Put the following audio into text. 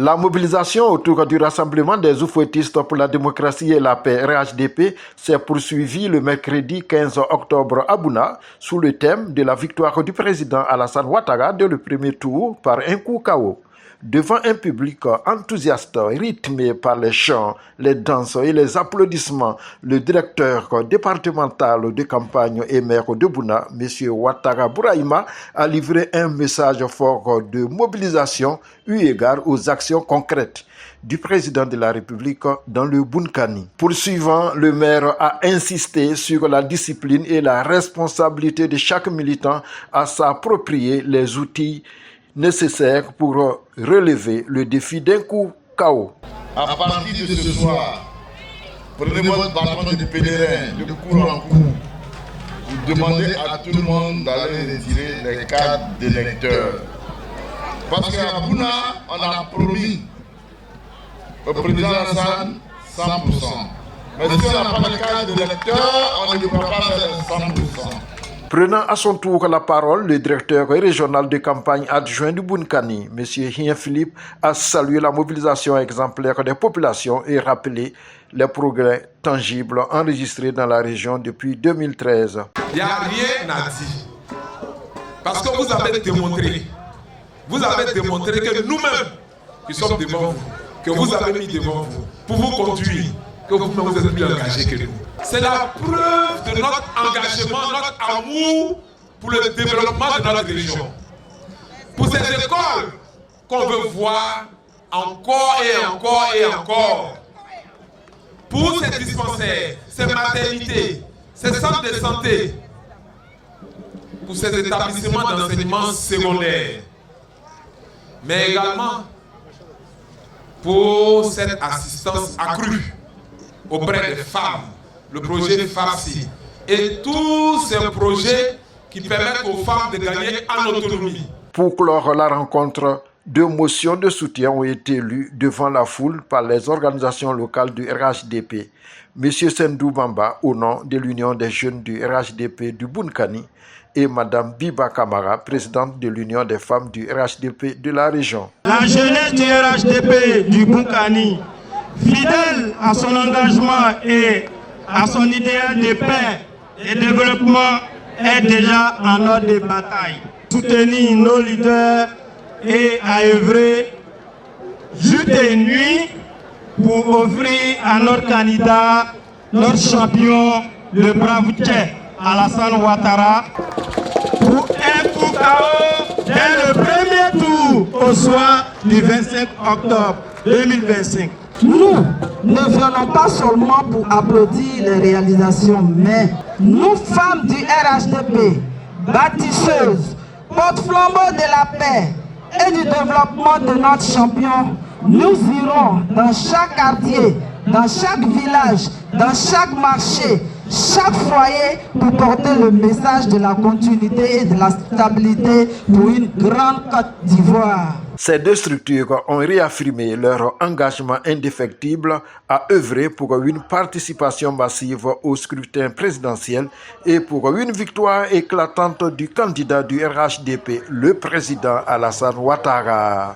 La mobilisation autour du rassemblement des oufouettistes pour la démocratie et la paix RHDP s'est poursuivie le mercredi 15 octobre à Bouna sous le thème de la victoire du président Alassane Ouattara dès le premier tour par un coup KO. Devant un public enthousiaste rythmé par les chants, les danses et les applaudissements, le directeur départemental de campagne et maire de Bouna, M. Ouattara Bourahima, a livré un message fort de mobilisation eu égard aux actions concrètes du président de la République dans le Bounkani. Poursuivant, le maire a insisté sur la discipline et la responsabilité de chaque militant à s'approprier les outils nécessaires pour relever le défi d'un coup KO. À partir de ce soir, prenez votre bâton de pèlerin de cour en cour. Vous demandez à tout le monde d'aller retirer les cartes d'électeurs. Parce qu'à Bouna, on a promis au président Alassane 100%. Mais si on n'a pas de carte d'électeurs, on ne pourra pas faire 100%. Prenant à son tour la parole, le directeur régional de campagne adjoint du Bounkani, M. Hien Philippe, a salué la mobilisation exemplaire des populations et rappelé les progrès tangibles enregistrés dans la région depuis 2013. Il n'y a rien à dire. Parce que vous avez démontré que nous-mêmes qui sommes devant vous, que vous avez mis devant vous, pour vous conduire, que vous-même vous êtes plus engagés que nous. C'est la preuve de notre engagement, notre amour pour le développement de notre région. Pour ces écoles qu'on veut voir encore et encore et encore. Pour ces dispensaires, ces maternités, ces centres de santé, pour ces établissements d'enseignement secondaire, mais également pour cette assistance accrue auprès des femmes, le projet FAFSI et tous ces projets qui permettent aux femmes de gagner en autonomie. Pour clore la rencontre, 2 motions de soutien ont été lues devant la foule par les organisations locales du RHDP. M. Sendou Bamba, au nom de l'Union des jeunes du RHDP du Bounkani, et Mme Biba Kamara, présidente de l'Union des femmes du RHDP de la région. La jeunesse du RHDP du Bounkani, fidèle à son engagement et à son idéal de paix et de développement, est déjà en ordre de bataille. Soutenir nos leaders et à œuvrer jour et nuit pour offrir à notre candidat, notre champion, le brave Tchè, Alassane Ouattara, pour un coup KO dès le premier tour au soir du 25 octobre 2025. Nous ne venons pas seulement pour applaudir les réalisations, mais nous, femmes du RHDP, bâtisseuses, porte-flambeaux de la paix et du développement de notre champion, nous irons dans chaque quartier, dans chaque village, dans chaque marché, chaque foyer pour porter le message de la continuité et de la stabilité pour une grande Côte d'Ivoire. Ces 2 structures ont réaffirmé leur engagement indéfectible à œuvrer pour une participation massive au scrutin présidentiel et pour une victoire éclatante du candidat du RHDP, le président Alassane Ouattara.